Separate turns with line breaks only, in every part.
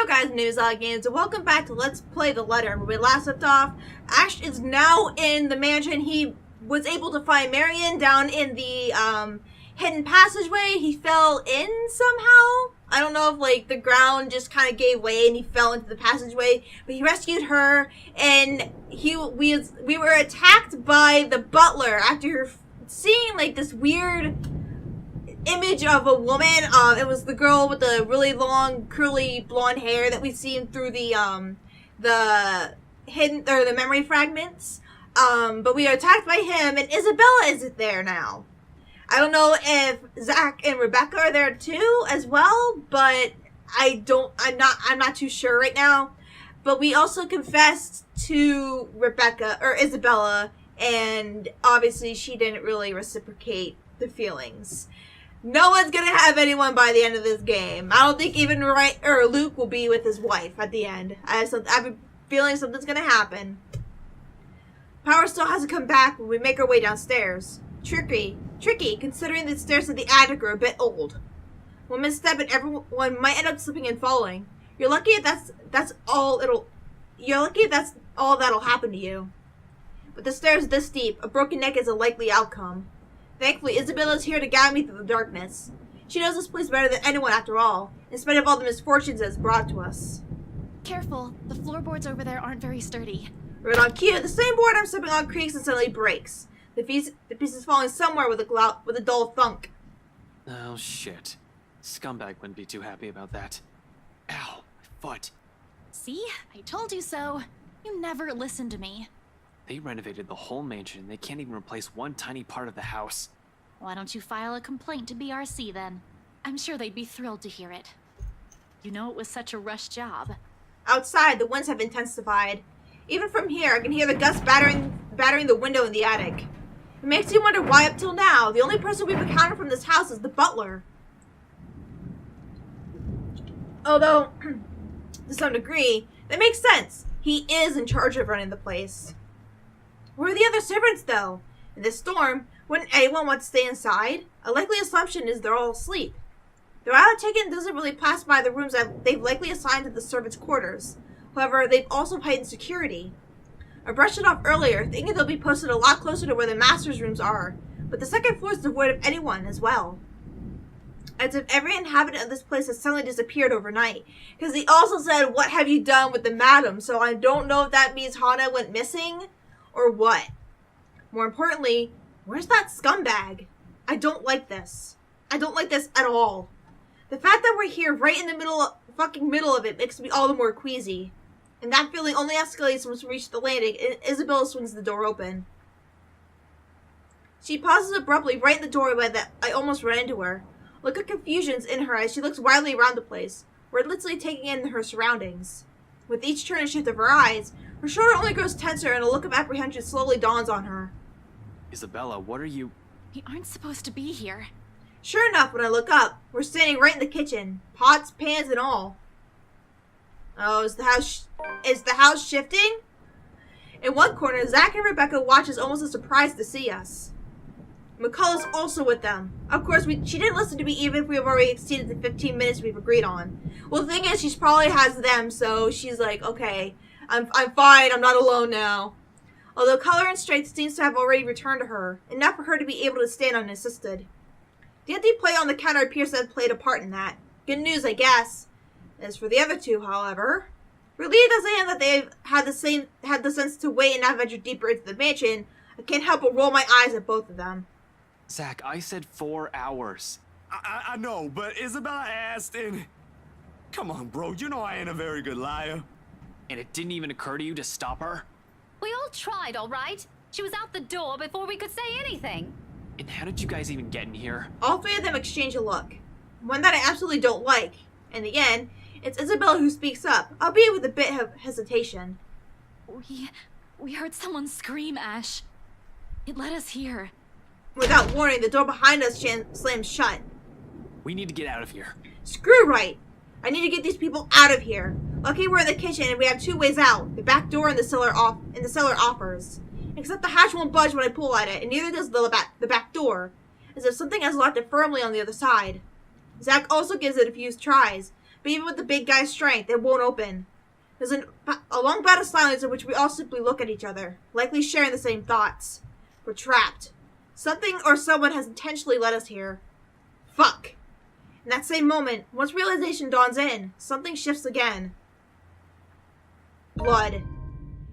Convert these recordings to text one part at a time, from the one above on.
Yo guys, my name is Games, and welcome back to Let's Play the Letter. Where we last left off, Ash is now in the mansion. He was able to find Marion down in the hidden passageway. He fell in somehow. I don't know if like the ground just kind of gave way and he fell into the passageway, but he rescued her, and we were attacked by the butler after seeing like this weird image of a woman. It was the girl with the really long curly blonde hair that we've seen through the hidden or the memory fragments. But we are attacked by him, and Isabella isn't there now. I don't know if Zach and Rebecca are there too as well, but I'm not too sure right now. But we also confessed to Rebecca or Isabella, and obviously she didn't really reciprocate the feelings. No one's gonna have anyone by the end of this game. I don't think even Luke will be with his wife at the end. I have a feeling something's gonna happen. Power still hasn't come back when we make our way downstairs. Tricky, considering the stairs to the attic are a bit old. One misstep and everyone might end up slipping and falling. You're lucky if that's all that'll happen to you. With the stairs this steep, a broken neck is a likely outcome. Thankfully, Isabella's here to guide me through the darkness. She knows this place better than anyone after all, in spite of all the misfortunes it's brought to us.
Careful, the floorboards over there aren't very sturdy.
Right on cue, the same board I'm stepping on creaks and suddenly breaks. The piece is falling somewhere with a dull thunk.
Oh shit. Scumbag wouldn't be too happy about that. Ow, my foot.
See? I told you so. You never listen to me.
They renovated the whole mansion and they can't even replace one tiny part of the house.
Why don't you file a complaint to BRC then? I'm sure they'd be thrilled to hear it. You know it was such a rushed job.
Outside, the winds have intensified. Even from here, I can hear the gusts battering the window in the attic. It makes you wonder why up till now, the only person we've encountered from this house is the butler. Although, to some degree, that makes sense. He is in charge of running the place. Where are the other servants, though? In this storm, wouldn't anyone want to stay inside? A likely assumption is they're all asleep. The route taken doesn't really pass by the rooms that they've likely assigned to the servants' quarters. However, they've also heightened security. I brushed it off earlier, thinking they'll be posted a lot closer to where the master's rooms are, but the second floor is devoid of anyone as well. As if every inhabitant of this place has suddenly disappeared overnight. Because he also said, "What have you done with the madam?" So I don't know if that means Hana went missing or what. More importantly, where's that scumbag? I don't like this. I don't like this at all. The fact that we're here right in the fucking middle of it makes me all the more queasy. And that feeling only escalates once we reach the landing, and Isabella swings the door open. She pauses abruptly right in the doorway that I almost ran into her. Look at confusion's in her as she looks wildly around the place, wordlessly taking in her surroundings. With each turn and shift of her eyes, her shoulder only grows tenser and a look of apprehension slowly dawns on her.
Isabella, what are you...
We aren't supposed to be here.
Sure enough, when I look up, we're standing right in the kitchen. Pots, pans, and all. Oh, is the house shifting? In one corner, Zach and Rebecca watch as almost as surprised to see us. McCullough's also with them. Of course, she didn't listen to me even if we've already exceeded the 15 minutes we've agreed on. Well, the thing is, she probably has them, so she's like, okay, I'm fine, I'm not alone now. Although color and strength seems to have already returned to her, enough for her to be able to stand unassisted. The empty plate on the counter appears to have played a part in that. Good news, I guess. As for the other two, however, relieved as I am that they've had the sense to wait and not venture deeper into the mansion, I can't help but roll my eyes at both of them.
Zach, I said 4 hours.
I know, but Isabella asked and... Come on, bro, you know I ain't a very good liar.
And it didn't even occur to you to stop her?
We all tried, all right? She was out the door before we could say anything.
And how did you guys even get in here?
All three of them exchange a look. One that I absolutely don't like. In the end, it's Isabella who speaks up, albeit with a bit of hesitation.
We heard someone scream, Ash. It led us here.
Without warning, the door behind us slams shut.
We need to get out of here.
Screw right! I need to get these people out of here. Lucky we're in the kitchen and we have two ways out. The back door and the cellar offers. Except the hatch won't budge when I pull at it, and neither does the back door. As if something has locked it firmly on the other side. Zach also gives it a few tries, but even with the big guy's strength, it won't open. There's a long bout of silence in which we all simply look at each other, likely sharing the same thoughts. We're trapped. Something or someone has intentionally led us here. Fuck. In that same moment, once realization dawns in, something shifts again. Blood.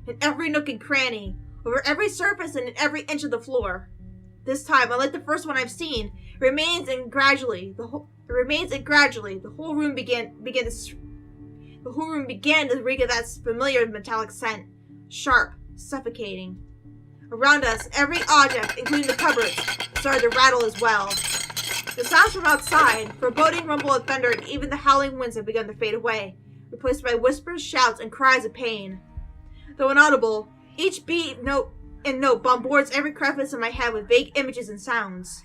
In every nook and cranny, over every surface and in every inch of the floor. This time, unlike the first one I've seen, it remains and gradually the whole room began to reek of that familiar metallic scent, sharp, suffocating. Around us, every object, including the cupboards, started to rattle as well. The sounds from outside, foreboding rumble of thunder, and even the howling winds have begun to fade away, replaced by whispers, shouts, and cries of pain. Though inaudible, each beat, note, and note bombards every crevice in my head with vague images and sounds.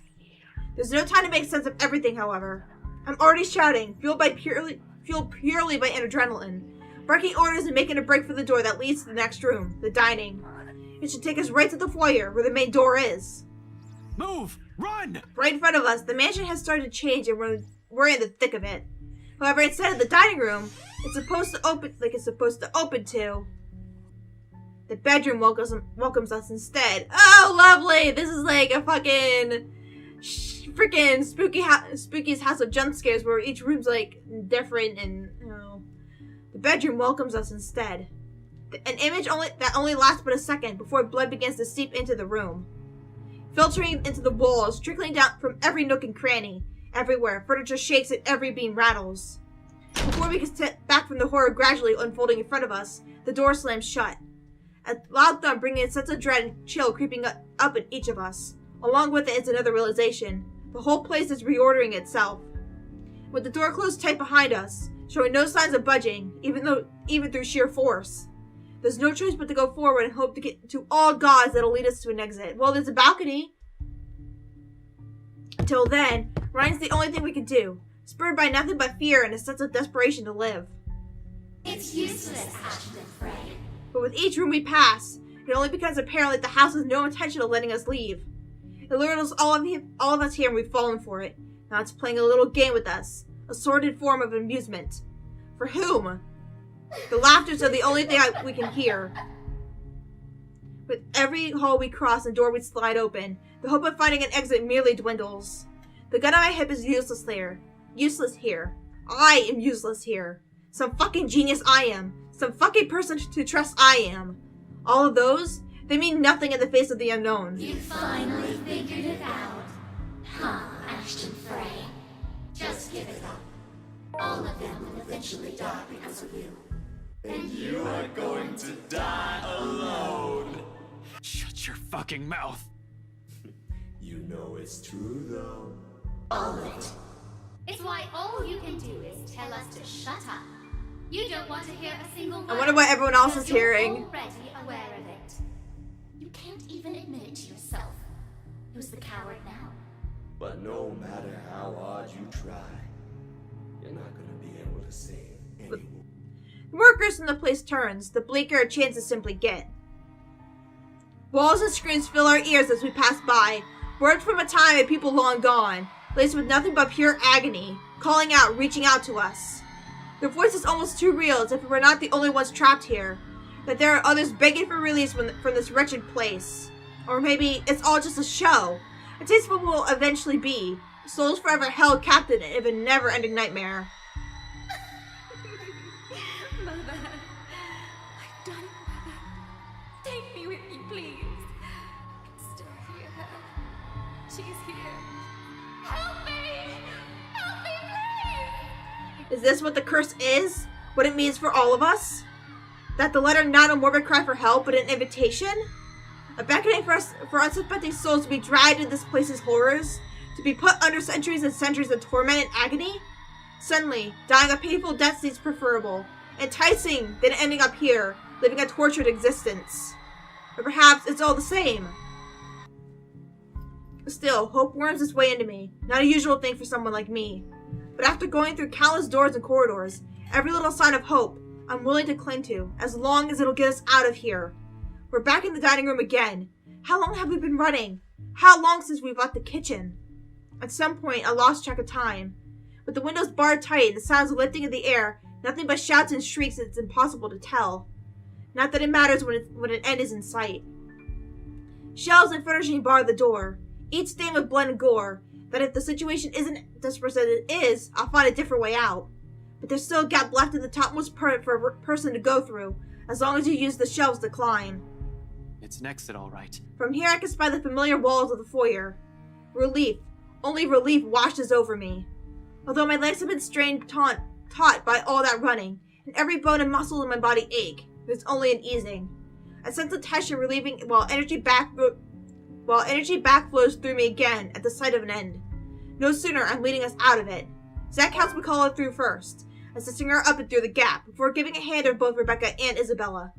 There's no time to make sense of everything, however. I'm already shouting, fueled purely by adrenaline, barking orders and making a break for the door that leads to the next room, the dining. It should take us right to the foyer, where the main door is.
Move! Run!
Right in front of us, the mansion has started to change and we're in the thick of it. However, instead of the dining room, it's supposed to open to. The bedroom welcomes us instead. Oh, lovely! This is like a fucking freaking spooky's house of jump scares where each room's like different and the bedroom welcomes us instead. An image that only lasts but a second before blood begins to seep into the room, filtering into the walls, trickling down from every nook and cranny. Everywhere, furniture shakes and every beam rattles. Before we can step back from the horror gradually unfolding in front of us, the door slams shut. A loud thump bringing a sense of dread and chill creeping up in each of us. Along with it is another realization. The whole place is reordering itself. With the door closed tight behind us, showing no signs of budging, even through sheer force. There's no choice but to go forward and hope to get to all gods that'll lead us to an exit. Well, there's a balcony. Until then, running's the only thing we can do, spurred by nothing but fear and a sense of desperation to live.
It's useless, Ashton Frey.
But with each room we pass, it only becomes apparent that the house has no intention of letting us leave. It lured us all of us here and we've fallen for it. Now it's playing a little game with us, a sordid form of amusement. For whom? The laughters are the only thing we can hear. With every hall we cross and door we slide open, the hope of finding an exit merely dwindles. The gun on my hip is useless here. Useless here. I am useless here. Some fucking genius I am. Some fucking person to trust I am. All of those, they mean nothing in the face of the unknown.
You finally figured it out. Huh, Ashton Frey. Just give it up. All of them will eventually die because of you.
And you are going to die alone.
Shut your fucking mouth.
You know it's true, though.
All of it.
It's why all you can do is tell us to shut up. You don't want to hear a single word.
I wonder what everyone else is
because you're
hearing.
already aware of it.
You can't even admit it to yourself. Who's the coward now?
But no matter how hard you try, you're not gonna be able to save anyone.
The more gruesome the place turns, the bleaker our chances simply get. Walls and screams fill our ears as we pass by, words from a time of people long gone, laced with nothing but pure agony, calling out, reaching out to us. Their voice is almost too real, as if we're not the only ones trapped here, that there are others begging for release from this wretched place. Or maybe it's all just a show, a taste of what will eventually be, souls forever held captive in a never-ending nightmare.
Mother, I've done it, Mother. Take me with you, please. I can still hear her. She's here. Help me! Help me, please!
Is this what the curse is? What it means for all of us? That the letter not a morbid cry for help, but an invitation? A beckoning for unsuspecting souls to be dragged into this place's horrors? To be put under centuries and centuries of torment and agony? Suddenly, dying a painful death seems preferable, enticing than ending up here, living a tortured existence. Or perhaps it's all the same. Still, hope worms its way into me, not a usual thing for someone like me. But after going through countless doors and corridors, every little sign of hope I'm willing to cling to, as long as it'll get us out of here. We're back in the dining room again. How long have we been running? How long since we've left the kitchen? At some point, I lost track of time. With the windows barred tight and the sounds lifting in the air, nothing but shouts and shrieks, it's impossible to tell. Not that it matters when an end is in sight. Shelves and furnishing bar the door, each stained with blood and gore, that if the situation isn't desperate as it is, I'll find a different way out. But there's still a gap left in the topmost part for a person to go through, as long as you use the shelves to climb.
It's an exit, all right.
From here I can spy the familiar walls of the foyer. Relief, only relief washes over me. Although my legs have been strained taut by all that running, and every bone and muscle in my body ache, there's only an easing. I sense the tension relieving while energy backflows through me again at the sight of an end. No sooner I'm leading us out of it. Zack helps McCullough through first, assisting her up and through the gap, before giving a hand to both Rebecca and Isabella.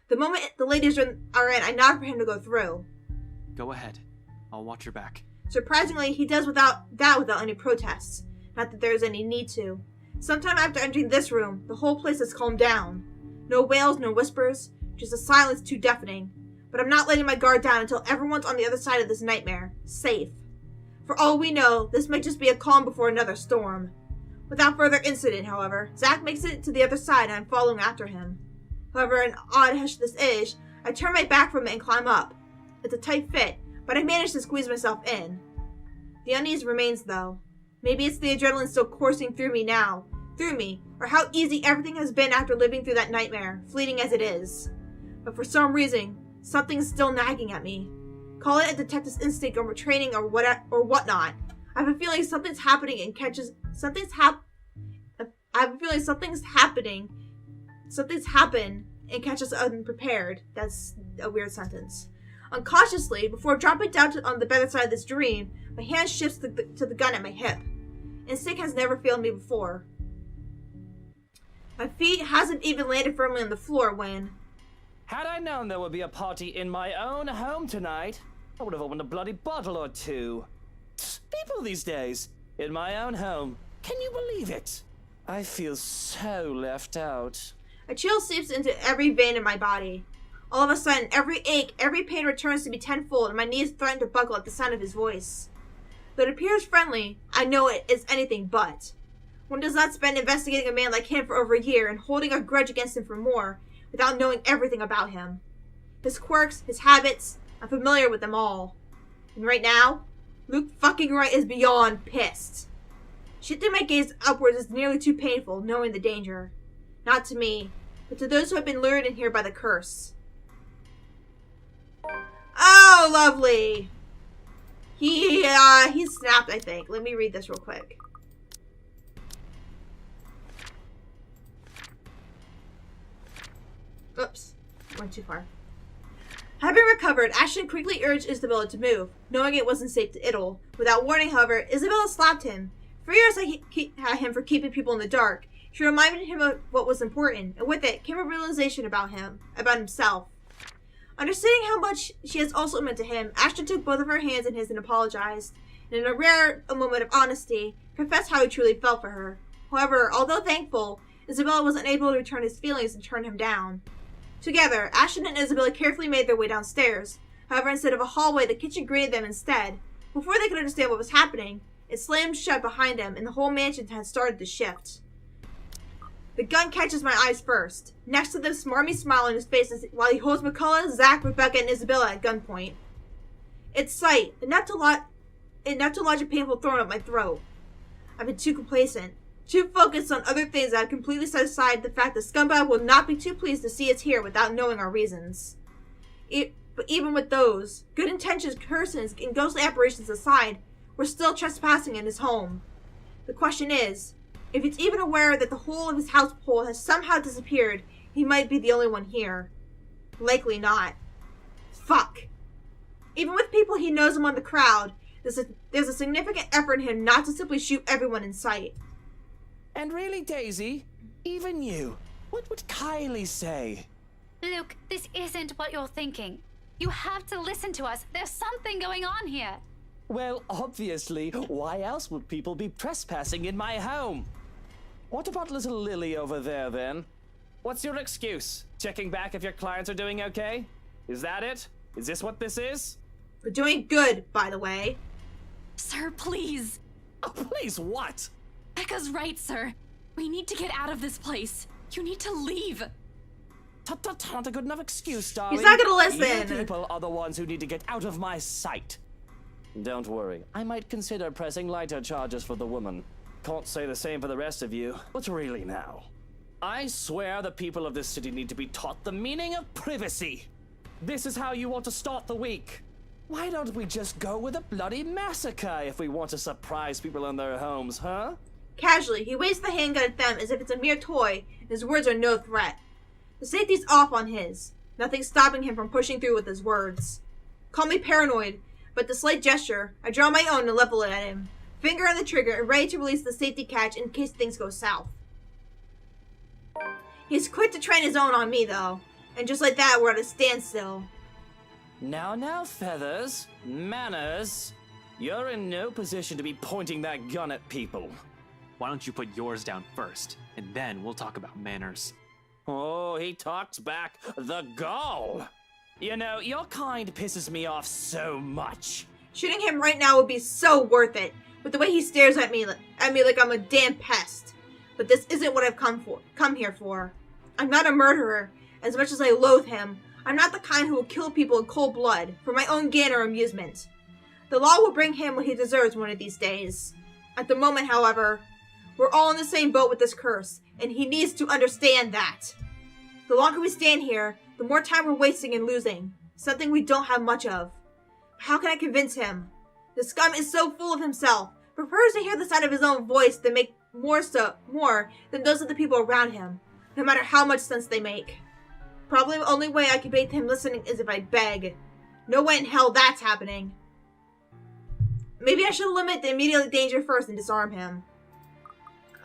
The moment the ladies are in, I nod for him to go through.
Go ahead. I'll watch your back.
Surprisingly, he does without any protests. Not that there is any need to. Sometime after entering this room, the whole place has calmed down. No wails, no whispers, just a silence too deafening. But I'm not letting my guard down until everyone's on the other side of this nightmare, safe. For all we know, this might just be a calm before another storm. Without further incident, however, Zack makes it to the other side and I'm following after him. However, an odd as this is, I turn my back from it and climb up. It's a tight fit, but I manage to squeeze myself in. The unease remains though. Maybe it's the adrenaline still coursing through me, or how easy everything has been after living through that nightmare, fleeting as it is. But for some reason, something's still nagging at me. Call it a detective's instinct or training or whatnot. I have a feeling something's happening and catches something's happened and catches unprepared. That's a weird sentence. Unconsciously, before dropping down on the bedside of this dream, my hand shifts to the gun at my hip. Instinct has never failed me before. My feet hasn't even landed firmly on the floor when...
Had I known there would be a party in my own home tonight, I would have opened a bloody bottle or two. People these days, in my own home. Can you believe it? I feel so left out.
A chill seeps into every vein in my body. All of a sudden, every ache, every pain returns to me tenfold, and my knees threaten to buckle at the sound of his voice. Though it appears friendly, I know it is anything but. One does not spend investigating a man like him for over a year and holding a grudge against him for more, without knowing everything about him. His quirks, his habits, I'm familiar with them all. And right now, Luke fucking Wright is beyond pissed. Shifting my gaze upwards is nearly too painful, knowing the danger. Not to me, but to those who have been lured in here by the curse. Oh, lovely! He snapped, I think. Let me read this real quick. Oops, went too far. Having recovered, Ashton quickly urged Isabella to move, knowing it wasn't safe to idle. Without warning, however, Isabella slapped him. Furious at him for keeping people in the dark, she reminded him of what was important, and with it came a realization about himself. Understanding how much she has also meant to him, Ashton took both of her hands in his and apologized, and in a rare moment of honesty, confessed how he truly felt for her. However, although thankful, Isabella was unable to return his feelings and turn him down. Together, Ashton and Isabella carefully made their way downstairs. However, instead of a hallway, the kitchen greeted them instead. Before they could understand what was happening, it slammed shut behind them, and the whole mansion had started to shift. The gun catches my eyes first. Next to the smarmy smile on his face while he holds McCullough, Zack, Rebecca, and Isabella at gunpoint. It's sight, enough to lodge a painful thorn up my throat. I've been too complacent, too focused on other things that I've completely set aside the fact that scumbag will not be too pleased to see us here without knowing our reasons. But even with those, good intentions, curses, and ghostly apparitions aside, we're still trespassing in his home. The question is, if he's even aware that the whole of his household has somehow disappeared, he might be the only one here. Likely not. Fuck. Even with people he knows among the crowd, there's a significant effort in him not to simply shoot everyone in sight.
And really, Daisy, even you, what would Kylie say?
Luke, this isn't what you're thinking. You have to listen to us. There's something going on here.
Well, obviously, why else would people be trespassing in my home? What about little Lily over there, then? What's your excuse? Checking back if your clients are doing okay? Is that it? Is this what this is?
We're doing good, by the way.
Sir, please.
Oh, please what?
Becca's right, sir. We need to get out of this place. You need to leave.
Tut tut, not a good enough excuse, darling.
He's not gonna listen.
You people are the ones who need to get out of my sight. Don't worry, I might consider pressing lighter charges for the woman. Can't say the same for the rest of you, but really now. I swear the people of this city need to be taught the meaning of privacy. This is how you want to start the week. Why don't we just go with a bloody massacre if we want to surprise people in their homes, huh?
Casually, he waves the handgun at them as if it's a mere toy, and his words are no threat. The safety's off on his. Nothing stopping him from pushing through with his words. Call me paranoid, but the slight gesture, I draw my own and level it at him. Finger on the trigger and ready to release the safety catch in case things go south. He's quick to train his own on me, though. And just like that, we're at a standstill.
Now, Feathers. Manners. You're in no position to be pointing that gun at people.
Why don't you put yours down first, and then we'll talk about manners.
Oh, he talks back. The gall! You know, your kind pisses me off so much.
Shooting him right now would be so worth it, with the way he stares at me like I'm a damn pest. But this isn't what I've come here for. I'm not a murderer, as much as I loathe him. I'm not the kind who will kill people in cold blood, for my own gain or amusement. The law will bring him what he deserves one of these days. At the moment, however, we're all in the same boat with this curse, and he needs to understand that. The longer we stand here, the more time we're wasting and losing, something we don't have much of. How can I convince him? The scum is so full of himself, prefers to hear the sound of his own voice than make more than those of the people around him, no matter how much sense they make. Probably the only way I can make him listening is if I beg. No way in hell that's happening. Maybe I should limit the immediate danger first and disarm him.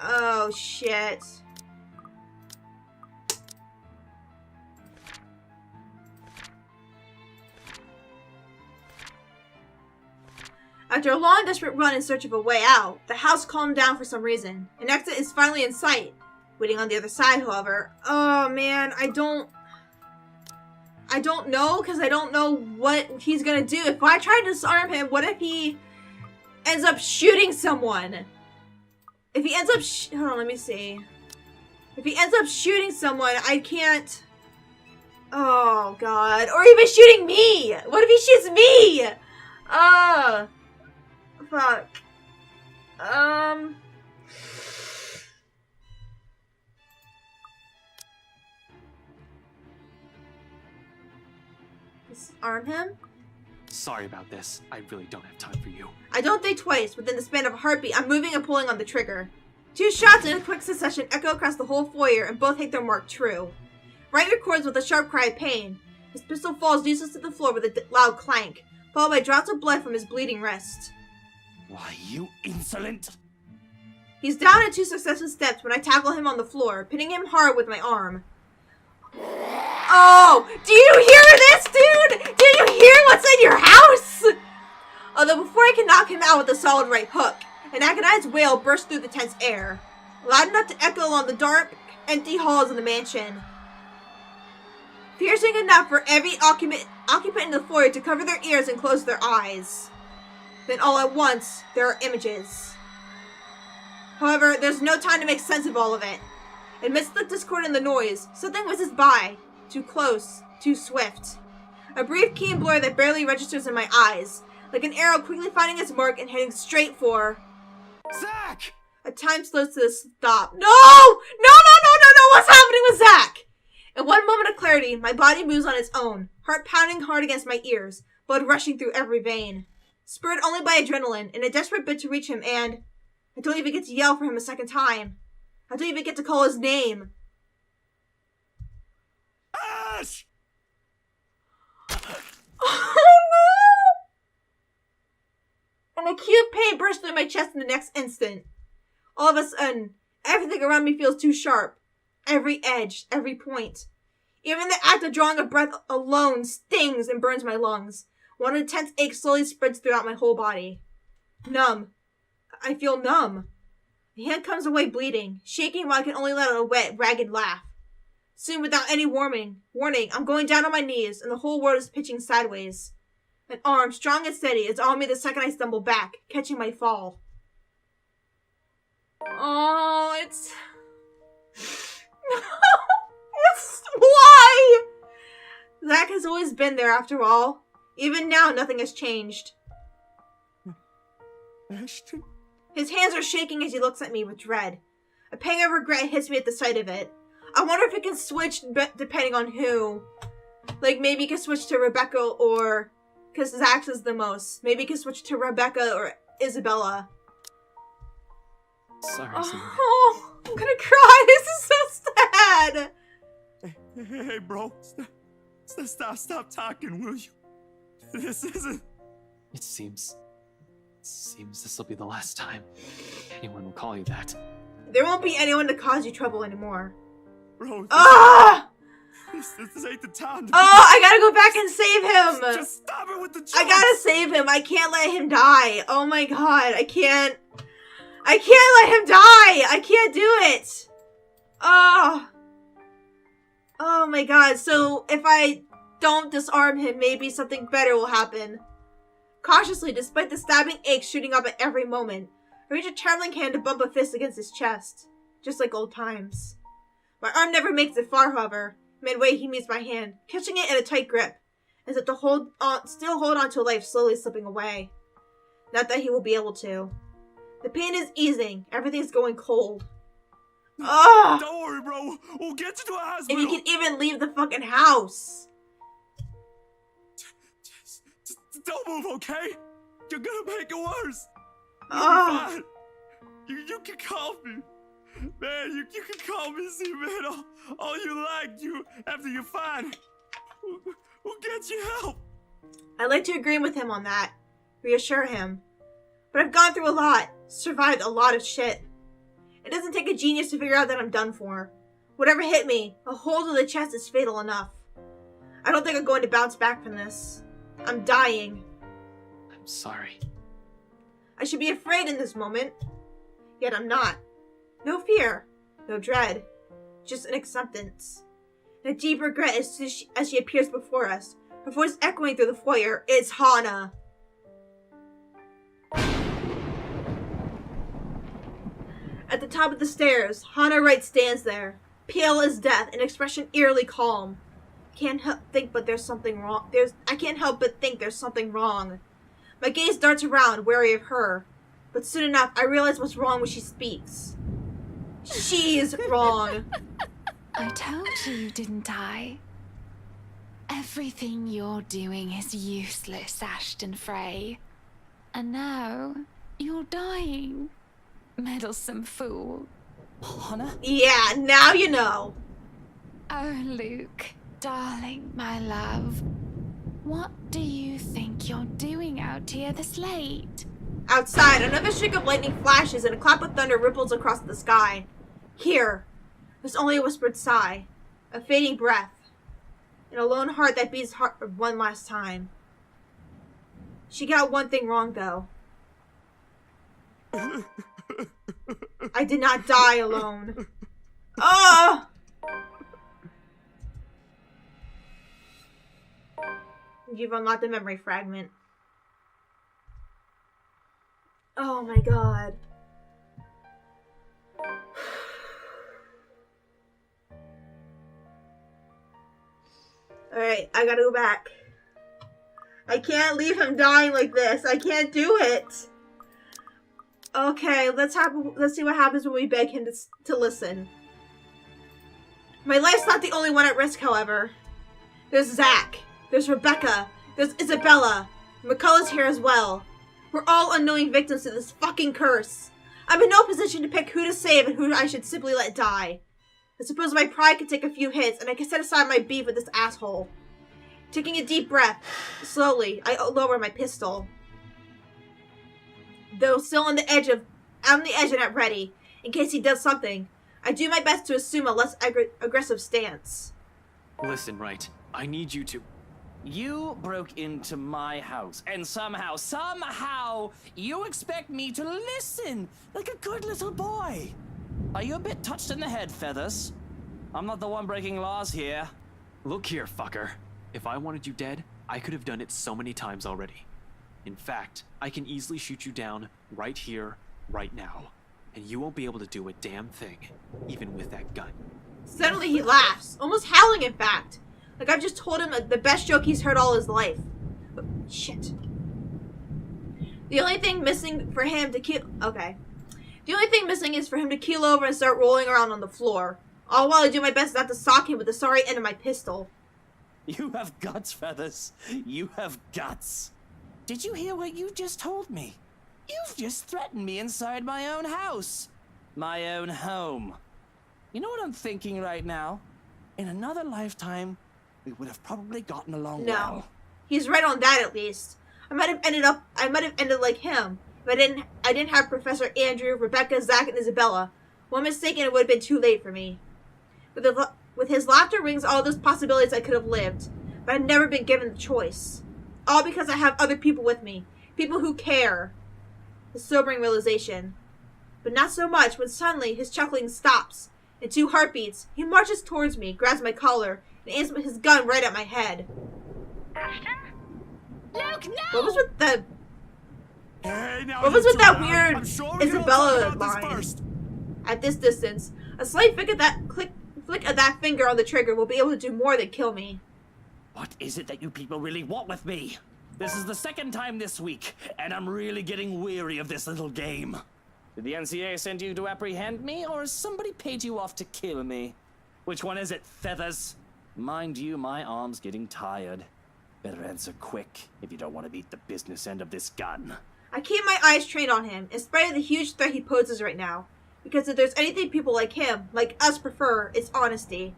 Oh, shit. After a long, desperate run in search of a way out, the house calmed down for some reason. An exit is finally in sight. Waiting on the other side, however. Oh, man, I don't know, because I don't know what he's gonna do. If I try to disarm him, what if he ends up shooting someone? If he ends up hold on, let me see. If he ends up shooting someone, I can't... Oh, God. Or even shooting me! What if he shoots me? Fuck. Disarm him?
Sorry about this. I really don't have time for you.
I don't think twice. Within the span of a heartbeat, I'm moving and pulling on the trigger. 2 shots in a quick succession echo across the whole foyer, and both hit their mark true. Wright records with a sharp cry of pain. His pistol falls useless to the floor with a loud clank, followed by drops of blood from his bleeding wrist.
Why, you insolent!
He's down in 2 successive steps when I tackle him on the floor, pinning him hard with my arm. Oh! Do you hear this, dude? Do you hear what's in your house? Although before I can knock him out with a solid right hook, an agonized wail burst through the tense air, loud enough to echo along the dark, empty halls of the mansion. Piercing enough for every occupant in the foyer to cover their ears and close their eyes. Then all at once, there are images. However, there's no time to make sense of all of it. Amidst the discord and the noise, something whizzes by. Too close, too swift. A brief keen blur that barely registers in my eyes, like an arrow quickly finding its mark and heading straight for...
Zach!
A time slows to a stop. No! No! What's happening with Zach? In one moment of clarity, my body moves on its own, heart pounding hard against my ears, blood rushing through every vein. Spurred only by adrenaline, in a desperate bid to reach him, and... I don't even get to yell for him a second time. I don't even get to call his name.
Ash!
Oh no! An acute pain burst through my chest in the next instant. All of a sudden, everything around me feels too sharp. Every edge, every point. Even the act of drawing a breath alone stings and burns my lungs. One intense ache slowly spreads throughout my whole body. Numb. I feel numb. The hand comes away bleeding, shaking while I can only let out a wet, ragged laugh. Soon, without any warning, I'm going down on my knees, and the whole world is pitching sideways. An arm, strong and steady, is on me the second I stumble back, catching my fall. Oh, it's... It's... Why? Zach has always been there after all. Even now, nothing has changed.
Ashton?
His hands are shaking as he looks at me with dread. A pang of regret hits me at the sight of it. I wonder if it can switch depending on who. Like, maybe it can switch to Rebecca or... Because Zach's is the most. Maybe it can switch to Rebecca or Isabella.
Sorry, Samara.
Oh, I'm gonna cry. This is so sad.
Hey, bro. Stop talking, will you? This isn't...
It seems this will be the last time anyone will call you that.
There won't be anyone to cause you trouble anymore.
Bro,
Ah!
this ain't the time to...
Oh, I gotta go back and save him.
Just stop it with the jokes.
I gotta save him. I can't let him die. Oh my god, I can't let him die. I can't do it. Oh my god. So if I don't disarm him, maybe something better will happen. Cautiously, despite the stabbing ache shooting up at every moment, I reach a trembling hand to bump a fist against his chest, just like old times. My arm never makes it far, however. Midway, he meets my hand, catching it in a tight grip, as if to still hold on to life slowly slipping away. Not that he will be able to. The pain is easing. Everything's going cold. Ugh!
Don't worry, bro. We'll get you to a hospital.
If you can even leave the fucking house.
Just don't move, okay? You're gonna make it worse.
Ugh.
Fine. You can call me. Man, you can call me, see, man. All you like, after you're fine. We'll get you help.
I'd like to agree with him on that. Reassure him. But I've gone through a lot. Survived a lot of shit. It doesn't take a genius to figure out that I'm done for. Whatever hit me, a hole to the chest is fatal enough. I don't think I'm going to bounce back from this. I'm dying.
I'm sorry.
I should be afraid in this moment. Yet I'm not. No fear. No dread. Just an acceptance. And a deep regret as she appears before us. Her voice echoing through the foyer. It's Hana. At the top of the stairs, Hana Wright stands there, pale as death, an expression eerily calm. I can't help but think there's something wrong. My gaze darts around, wary of her, but soon enough I realize what's wrong when she speaks. She's wrong.
I told you, didn't I? Everything you're doing is useless, Ashton Frey. And now, you're dying. Meddlesome fool.
Hana?
Yeah, now you know.
Oh, Luke, darling, my love. What do you think you're doing out here this late?
Outside, another streak of lightning flashes and a clap of thunder ripples across the sky. Here, there's only a whispered sigh, a fading breath, and a lone heart that beats hard one last time. She got one thing wrong, though. I did not die alone. Oh! You've unlocked the memory fragment. Oh my god. Alright, I gotta go back. I can't leave him dying like this. I can't do it. Okay, let's see what happens when we beg him to listen. My life's not the only one at risk, however. There's Zach. There's Rebecca. There's Isabella. McCullough's here as well. We're all unknowing victims to this fucking curse. I'm in no position to pick who to save and who I should simply let die. I suppose my pride could take a few hits and I can set aside my beef with this asshole. Taking a deep breath, slowly, I lower my pistol. Though still on the edge and at ready, in case he does something, I do my best to assume a less aggressive stance.
Listen, Wright. I need you to...
You broke into my house, and somehow, you expect me to listen like a good little boy. Are you a bit touched in the head, Feathers? I'm not the one breaking laws here.
Look here, fucker. If I wanted you dead, I could have done it so many times already. In fact, I can easily shoot you down right here, right now. and you won't be able to do a damn thing, even with that gun.
Suddenly he laughs, almost howling in fact. Like I've just told him the best joke he's heard all his life. But, shit. The only thing missing for him to keel... Okay. The only thing missing is for him to keel over and start rolling around on the floor. All while I do my best not to sock him with the sorry end of my pistol.
You have guts, Feathers. You have guts. Did you hear what you just told me? You've just threatened me inside my own house. My own home. You know what I'm thinking right now? In another lifetime, we would have probably gotten along
No.
well.
He's right on that at least. I might have ended like him. If I didn't have Professor Andrew, Rebecca, Zach, and Isabella. One mistake and it would have been too late for me. With his laughter rings all those possibilities I could have lived, but I've never been given the choice. All because I have other people with me. People who care. A sobering realization. But not so much when suddenly his chuckling stops. In 2 heartbeats, he marches towards me, grabs my collar, and aims his gun right at my head.
Ashton? Luke, no!
What was with the...
Hey, now
What was
you
with that
two,
weird
I'm sure we can all
Isabella
talk about this
line?
first.
At this distance, a slight flick of that finger on the trigger will be able to do more than kill me.
What is it that you people really want with me? This is the second time this week, and I'm really getting weary of this little game. Did the NCA send you to apprehend me, or has somebody paid you off to kill me? Which one is it, Feathers? Mind you, my arm's getting tired. Better answer quick if you don't want to beat the business end of this gun.
I keep my eyes trained on him, in spite of the huge threat he poses right now. Because if there's anything people like him, like us, prefer, it's honesty.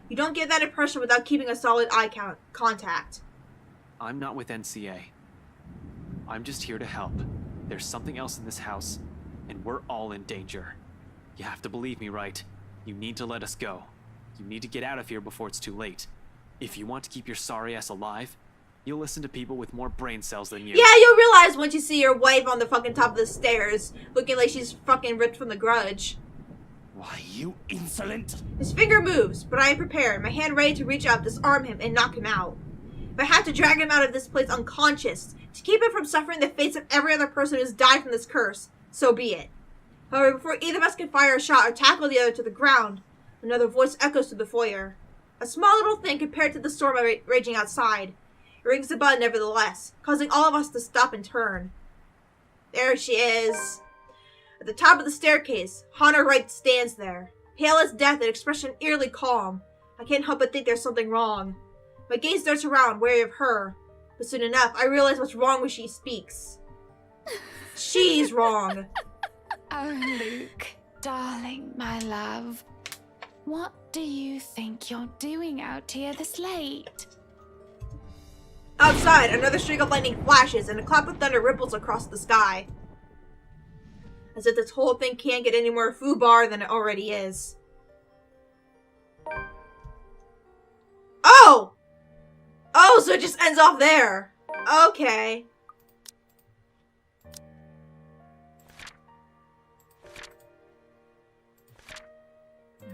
You don't get that impression without keeping a solid eye contact.
I'm not with NCA. I'm just here to help. There's something else in this house, and we're all in danger. You have to believe me, right? You need to let us go. You need to get out of here before it's too late. If you want to keep your sorry ass alive, you'll listen to people with more brain cells than you.
Yeah, you'll realize once you see your wife on the fucking top of the stairs, looking like she's fucking ripped from the Grudge.
Why, you insolent!
His finger moves, but I am prepared, my hand ready to reach out, disarm him, and knock him out. If I have to drag him out of this place unconscious, to keep him from suffering the fates of every other person who's died from this curse, so be it. However, before either of us can fire a shot or tackle the other to the ground, another voice echoes through the foyer. A small little thing compared to the storm raging outside. It rings the bell nevertheless, causing all of us to stop and turn. There she is. At the top of the staircase, Hannah Wright stands there, pale as death and expression eerily calm. I can't help but think there's something wrong. My gaze darts around, wary of her, but soon enough, I realize what's wrong when she speaks. She's wrong.
Oh, Luke, darling, my love. What do you think you're doing out here this late?
Outside, another streak of lightning flashes and a clap of thunder ripples across the sky. As if this whole thing can't get any more foobar than it already is. Oh! Oh, so it just ends off there. Okay.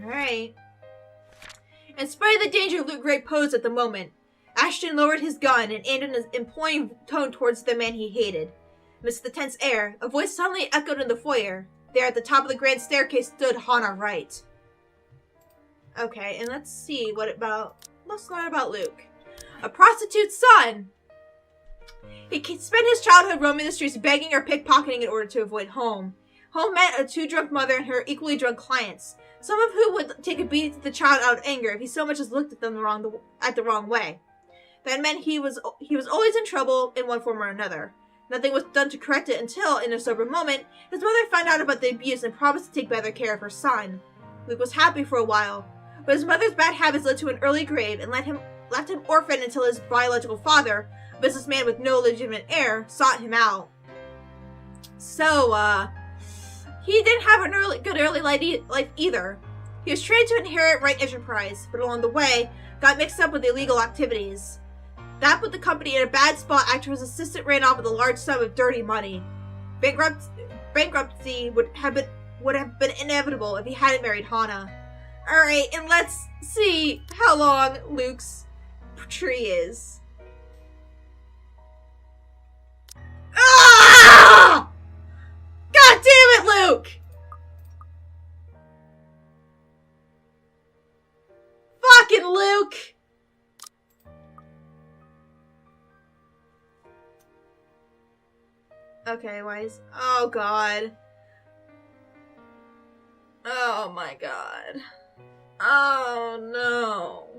Alright. In spite of the danger Luke Gray posed at the moment, Ashton lowered his gun and aimed in an imploring tone towards the man he hated. Amidst the tense air, a voice suddenly echoed in the foyer. There at the top of the grand staircase stood Hannah Wright. Okay, and let's see what's going on about Luke. A prostitute's son! He spent his childhood roaming the streets begging or pickpocketing in order to avoid home. Home meant a too-drunk mother and her equally drunk clients, some of who would take a beating to the child out of anger if he so much as looked at them the wrong way. That meant he was always in trouble in one form or another. Nothing was done to correct it until, in a sober moment, his mother found out about the abuse and promised to take better care of her son. Luke was happy for a while, but his mother's bad habits led to an early grave and left him orphaned until his biological father, a businessman with no legitimate heir, sought him out. So, he didn't have an good early life either. He was trained to inherit Wright Enterprise, but along the way, got mixed up with illegal activities. That put the company in a bad spot after his assistant ran off with a large sum of dirty money. Bankruptcy would have been inevitable if he hadn't married Hannah. Alright, and let's see how long Luke's tree is. Ah! God damn it, Luke! Luke! Okay, why is... Oh, God. Oh, my God. Oh, no.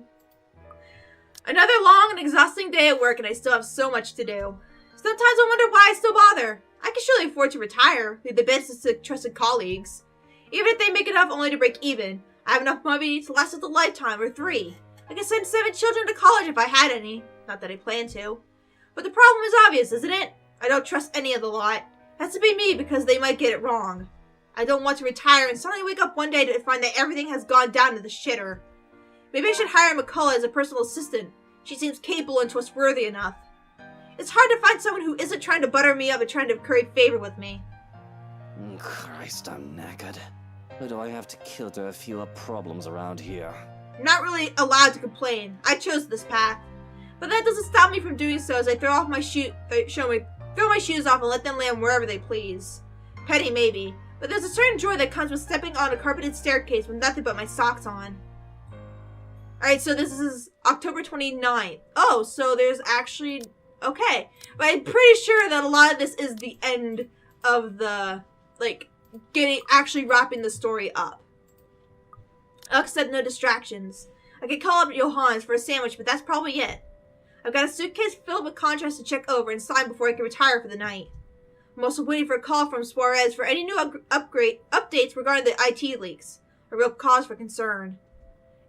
Another long and exhausting day at work, and I still have so much to do. Sometimes I wonder why I still bother. I can surely afford to retire, leave the business to trusted colleagues. Even if they make enough only to break even, I have enough money to last us a lifetime or 3. I could send 7 children to college if I had any. Not that I plan to. But the problem is obvious, isn't it? I don't trust any of the lot. It has to be me because they might get it wrong. I don't want to retire and suddenly wake up one day to find that everything has gone down to the shitter. Maybe I should hire McCullough as a personal assistant. She seems capable and trustworthy enough. It's hard to find someone who isn't trying to butter me up and trying to curry favor with me.
Christ, I'm knackered. Who do I have to kill to have fewer problems around here?
I'm not really allowed to complain. I chose this path. But that doesn't stop me from doing so as I throw my shoes off and let them land wherever they please. Petty maybe, but there's a certain joy that comes with stepping on a carpeted staircase with nothing but my socks on. Alright, so this is October 29th. Oh, so there's actually... Okay. But I'm pretty sure that a lot of this is the end of the, like, actually wrapping the story up. Alex said no distractions. I could call up Johannes for a sandwich, but that's probably it. I've got a suitcase filled with contracts to check over and sign before I can retire for the night. I'm also waiting for a call from Suarez for any new updates regarding the IT leaks. A real cause for concern.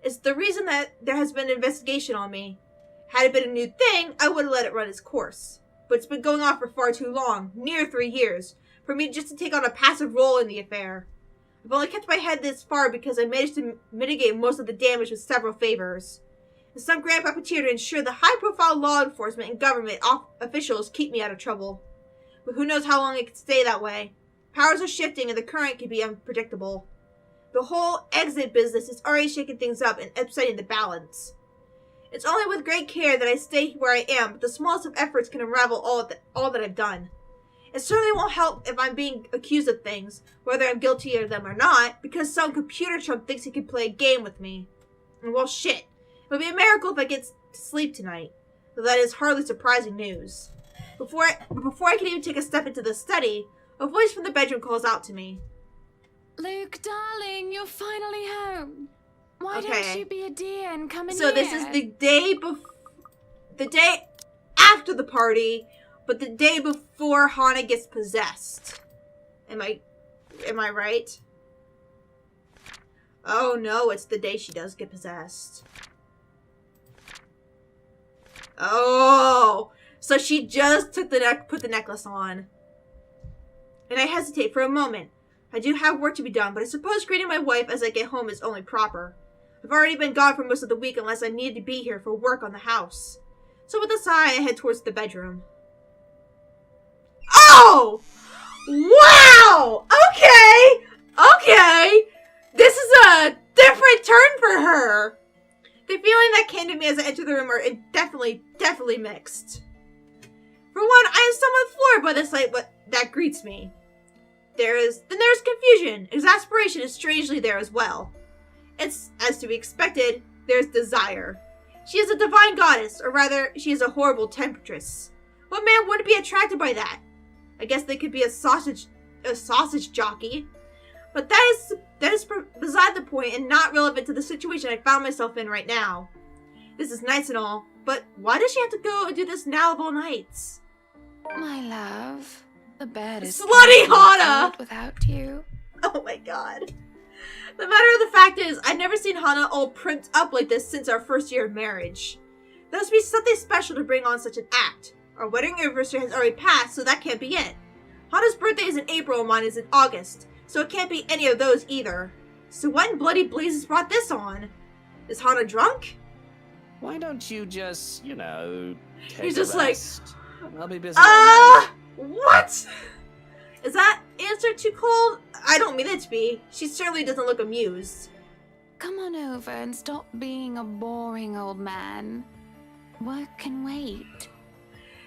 It's the reason that there has been an investigation on me. Had it been a new thing, I would have let it run its course. But it's been going on for far too long, near 3 years, for me just to take on a passive role in the affair. I've only kept my head this far because I managed to mitigate most of the damage with several favors. And some grand puppeteer to ensure the high-profile law enforcement and government officials keep me out of trouble. But who knows how long it can stay that way. Powers are shifting and the current can be unpredictable. The whole exit business is already shaking things up and upsetting the balance. It's only with great care that I stay where I am, but the smallest of efforts can unravel all that I've done. It certainly won't help if I'm being accused of things, whether I'm guilty of them or not, because some computer chump thinks he can play a game with me. And well, shit. It would be a miracle if I get to sleep tonight, though that is hardly surprising news. Before I can even take a step into the study, a voice from the bedroom calls out to me.
Luke, darling, you're finally home. Why don't you be a dear and come in
So
here?
this is the day after the party, but the day before Hana gets possessed. Am I right? Oh no, it's the day she does get possessed. Oh, so she just put the necklace on. And I hesitate for a moment. I do have work to be done, but I suppose greeting my wife as I get home is only proper. I've already been gone for most of the week unless I needed to be here for work on the house. So with a sigh, I head towards the bedroom. Oh! Wow! Okay! This is a different turn for her! The feeling that came to me as I entered the room are definitely mixed. For one, I am somewhat floored by the sight that greets me. There's confusion. Exasperation is strangely there as well. It's, as to be expected, there's desire. She is a divine goddess, or rather, she is a horrible temptress. What man wouldn't be attracted by that? I guess they could be a sausage jockey. But that is beside the point and not relevant to the situation I found myself in right now. This is nice and all, but why does she have to go and do this now of all nights?
My love, the bed is
Slutty Hana!
without you.
Oh my god. The matter of the fact is, I've never seen Hana all primped up like this since our first year of marriage. There must be something special to bring on such an act. Our wedding anniversary has already passed, so that can't be it. Hana's birthday is in April and mine is in August, so it can't be any of those either. So what in bloody blazes brought this on? Is Hana drunk?
Why don't you just, take
He's
a
just like,
rest? I'll be busy all night.
What? Is that answer too cold? I don't mean it to be. She certainly doesn't look amused.
Come on over and stop being a boring old man. Work can wait.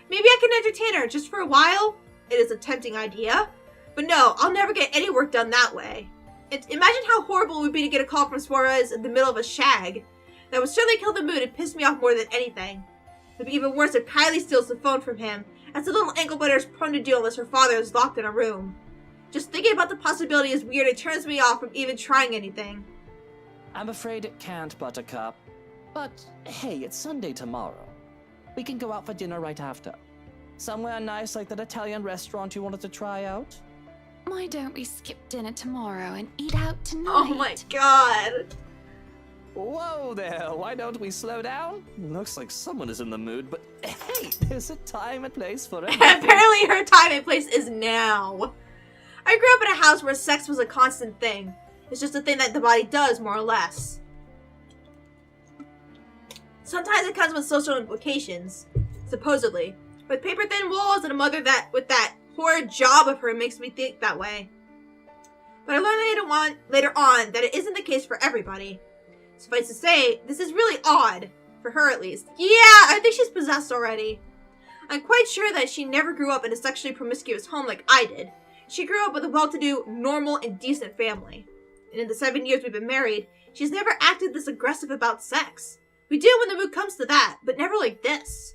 Maybe I can entertain her just for a while? It is a tempting idea. But no, I'll never get any work done that way. Imagine how horrible it would be to get a call from Suarez in the middle of a shag. That would certainly kill the mood and piss me off more than anything. It would be even worse if Kylie steals the phone from him, as the little ankle biter is prone to do unless her father is locked in a room. Just thinking about the possibility is weird and turns me off from even trying anything.
I'm afraid it can't, Buttercup. But hey, it's Sunday tomorrow. We can go out for dinner right after. Somewhere nice like that Italian restaurant you wanted to try out?
Why don't we skip dinner tomorrow and eat out tonight?
Oh my god.
Whoa there, why don't we slow down? Looks like someone is in the mood, but hey, there's a time and place for it.
Apparently her time and place is now. I grew up in a house where sex was a constant thing. It's just a thing that the body does, more or less. Sometimes it comes with social implications, supposedly. With paper-thin walls and a mother that, with that horrid job of her, makes me think that way. But I learned later on that it isn't the case for everybody. Suffice to say, this is really odd. For her, at least. Yeah, I think she's possessed already. I'm quite sure that she never grew up in a sexually promiscuous home like I did. She grew up with a well-to-do, normal, and decent family. And in the 7 years we've been married, she's never acted this aggressive about sex. We do when the mood comes to that, but never like this.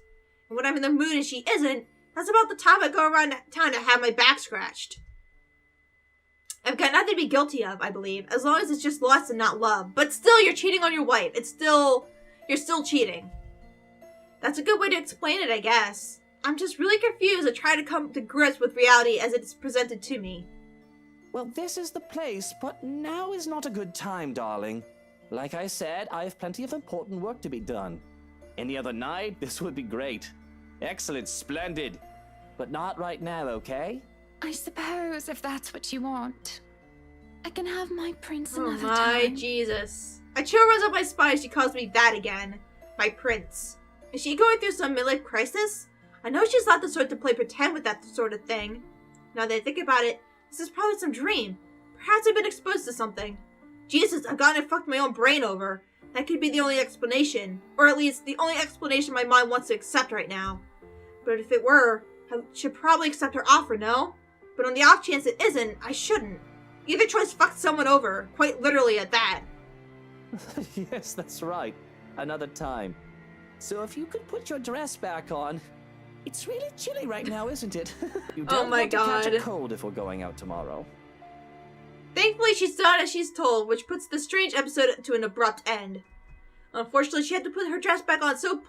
And when I'm in the mood and she isn't, that's about the time I go around town to have my back scratched. I've got nothing to be guilty of, I believe, as long as it's just lust and not love. But still, you're cheating on your wife. You're still cheating. That's a good way to explain it, I guess. I'm just really confused and try to come to grips with reality as it's presented to me.
Well, this is the place, but now is not a good time, darling. Like I said, I have plenty of important work to be done. Any other night, this would be great. Excellent, splendid. But not right now, okay?
I suppose if that's what you want. I can have my prince
Oh
another
my
time.
Jesus. A chill runs up my spine as she calls me that again. My prince. Is she going through some midlife crisis? I know she's not the sort to play pretend with that sort of thing. Now that I think about it, this is probably some dream. Perhaps I've been exposed to something. Jesus, I've gotten and fucked my own brain over. That could be the only explanation. Or at least, the only explanation my mind wants to accept right now. But if it were, I should probably accept her offer, no? But on the off chance it isn't, I shouldn't. Either choice fucked someone over, quite literally at that.
Yes, that's right. Another time. So if you could put your dress back on. It's really chilly right now, isn't it? You don't
my
want to catch a
God.
cold if we're going out tomorrow.
Thankfully, she's done as she's told, which puts this strange episode to an abrupt end. Unfortunately, she had to put her dress back on so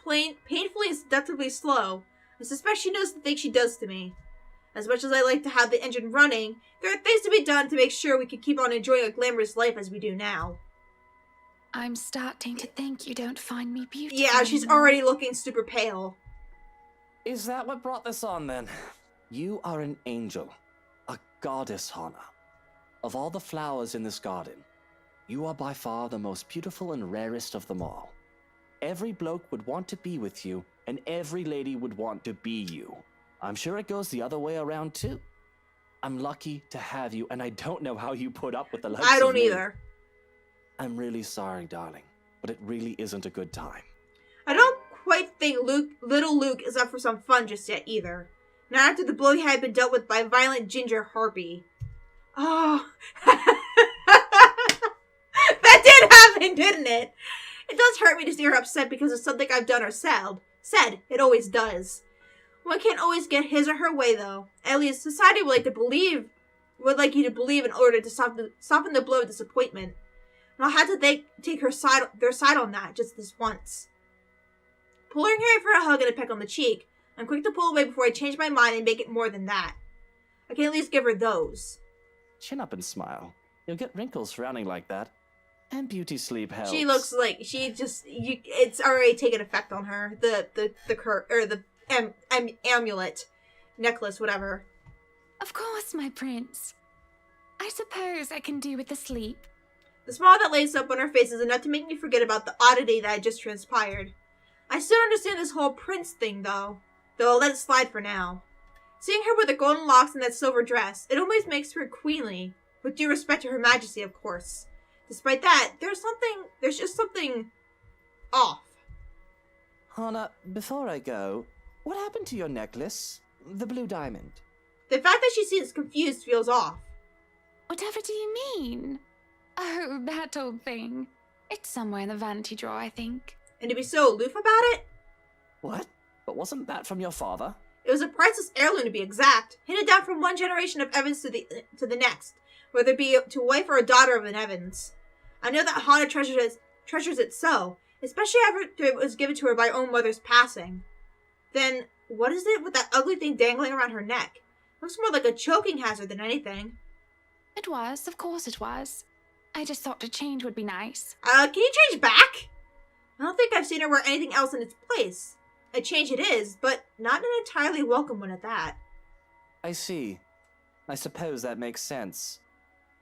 painfully and seductively slow. I suspect she knows the things she does to me. As much as I like to have the engine running, there are things to be done to make sure we can keep on enjoying a glamorous life as we do now.
I'm starting to think you don't find me beautiful.
Yeah, she's
anymore.
already looking super pale.
Is that what brought this on, then? You are an angel. A goddess, Hana. Of all the flowers in this garden, you are by far the most beautiful and rarest of them all. Every bloke would want to be with you, and every lady would want to be you. I'm sure it goes the other way around, too. I'm lucky to have you, and I don't know how you put up with the likes
I
of
don't
me.
either.
I'm really sorry, darling, but it really isn't a good time.
I don't quite think little Luke is up for some fun just yet either. Not after the blow he had been dealt with by a violent ginger harpy. Oh. That did happen, didn't it? It does hurt me to see her upset because of something I've done or said. It always does. One can't always get his or her way, though. At least society would like you to believe in order to soften the blow of disappointment. And I'll have to take their side on that just this once. Pulling her in for a hug and a peck on the cheek, I'm quick to pull away before I change my mind and make it more than that. I can at least give her those.
Chin up and smile. You'll get wrinkles frowning like that. And beauty sleep helps.
She looks like it's already taken effect on her. The amulet, necklace, whatever.
Of course, my prince. I suppose I can do with the sleep.
The smile that lays up on her face is enough to make me forget about the oddity that had just transpired. I still don't understand this whole prince thing, though I'll let it slide for now. Seeing her with the golden locks and that silver dress, it always makes her queenly, with due respect to her majesty, of course. Despite that, there's just something off.
Hana, before I go, what happened to your necklace? The blue diamond.
The fact that she seems confused feels off.
Whatever do you mean? Oh, that old thing. It's somewhere in the vanity drawer, I think.
And to be so aloof about it?
What? But wasn't that from your father?
It was a priceless heirloom to be exact, handed down from one generation of Evans to the next, whether it be to a wife or a daughter of an Evans. I know that Hana treasures it so, especially after it was given to her by her own mother's passing. Then, what is it with that ugly thing dangling around her neck? Looks more like a choking hazard than anything.
It was, of course it was. I just thought a change would be nice.
Can you change back? I don't think I've seen her wear anything else in its place. A change it is, but not an entirely welcome one at that.
I see. I suppose that makes sense.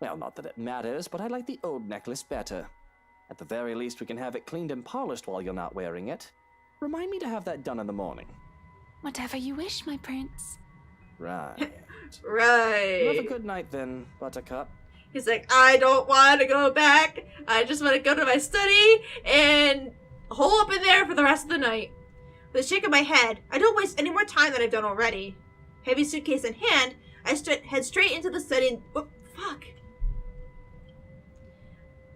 Well, not that it matters, but I like the old necklace better. At the very least, we can have it cleaned and polished while you're not wearing it. Remind me to have that done in the morning.
Whatever you wish, my prince.
Right.
Right.
You have a good night then, Buttercup.
He's like, I don't want to go back. I just want to go to my study and hole up in there for the rest of the night. With a shake of my head, I don't waste any more time than I've done already. Heavy suitcase in hand, I head straight into the study and... Oh, fuck.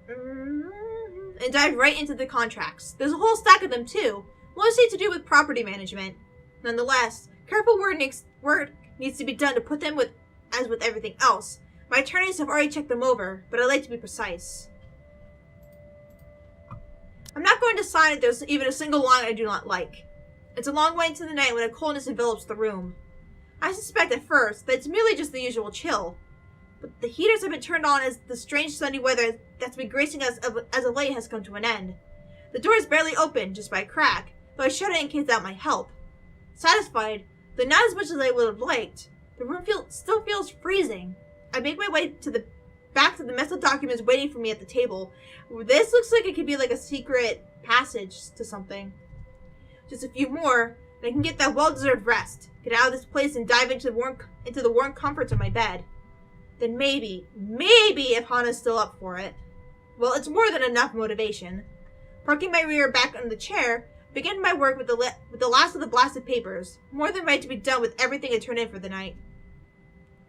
And dive right into the contracts. There's a whole stack of them, too. Mostly to do with property management. Nonetheless, careful work needs to be done to put them with, as with everything else. My attorneys have already checked them over, but I like to be precise. I'm not going to sign if there's even a single line I do not like. It's a long way into the night when a coldness envelops the room. I suspect at first that it's merely just the usual chill. But the heaters have been turned on as the strange sunny weather that's been gracing us as of late has come to an end. The door is barely open, just by a crack, though I shut it in case that might help. Satisfied, though not as much as I would have liked, the room still feels freezing. I make my way back to the mess of documents waiting for me at the table. This looks like it could be like a secret passage to something. Just a few more, and I can get that well-deserved rest. Get out of this place and dive into the warm comforts of my bed. Then maybe if Hana's still up for it. Well, it's more than enough motivation. Parking my rear back on the chair, begin my work with the last of the blasted papers. More than ready to be done with everything I turn in for the night.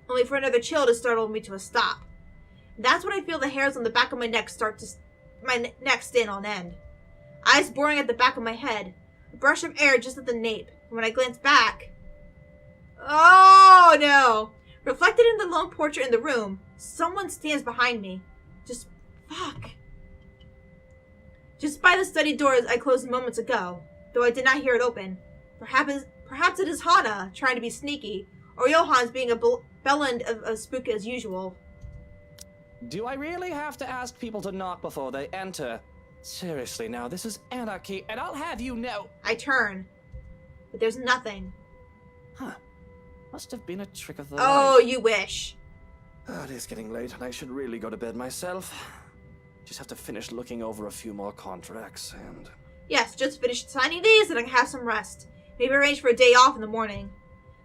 Only for another chill to startle me to a stop. That's when I feel the hairs on the back of my neck stand on end. Eyes boring at the back of my head. A brush of air just at the nape. And when I glance back... Oh, no! Reflected in the lone portrait in the room, someone stands behind me. Fuck. Just by the study doors I closed moments ago, though I did not hear it open. Perhaps it is Hana, trying to be sneaky, or Johan's being a bellend of a spook as usual.
Do I really have to ask people to knock before they enter? Seriously now, this is anarchy, and I'll have you know...
I turn, but there's nothing.
Huh. Must have been a trick of the
Oh,
light.
you wish.
Oh, it is getting late, and I should really go to bed myself. Just have to finish looking over a few more contracts, and...
Yes, just finished signing these, and I can have some rest. Maybe arrange for a day off in the morning.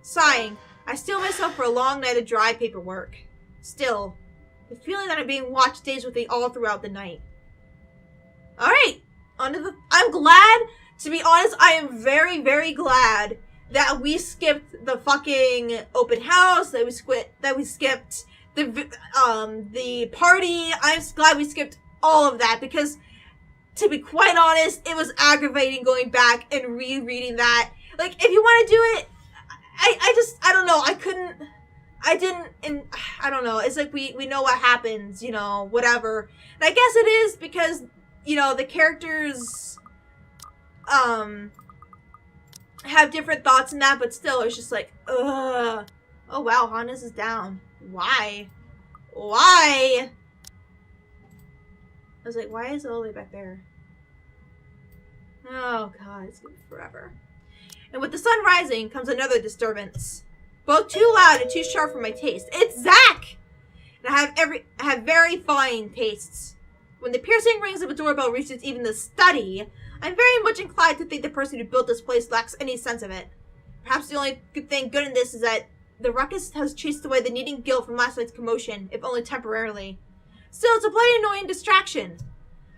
Sighing, I steel myself for a long night of dry paperwork. Still, the feeling that I'm being watched stays with me all throughout the night. Alright, I'm glad, to be honest, I am very, very glad that we skipped the fucking open house, that we skipped the party. I'm glad we skipped all of that, because to be quite honest, it was aggravating going back and rereading that. Like, if you want to do it, I don't know, I don't know, it's like we know what happens, you know, whatever. And I guess it is because, you know, the characters, have different thoughts in that, but still, it's just like, ugh. Oh wow, Hannes is down. Why? I was like, why is it all the way back there? Oh god, it's gonna be forever. And with the sun rising comes another disturbance. Both too loud and too sharp for my taste. It's Zach! And I have very fine tastes. When the piercing rings of a doorbell reaches even the study, I'm very much inclined to think the person who built this place lacks any sense of it. Perhaps the only good in this is that the ruckus has chased away the kneading guilt from last night's commotion, if only temporarily. Still, it's a bloody annoying distraction.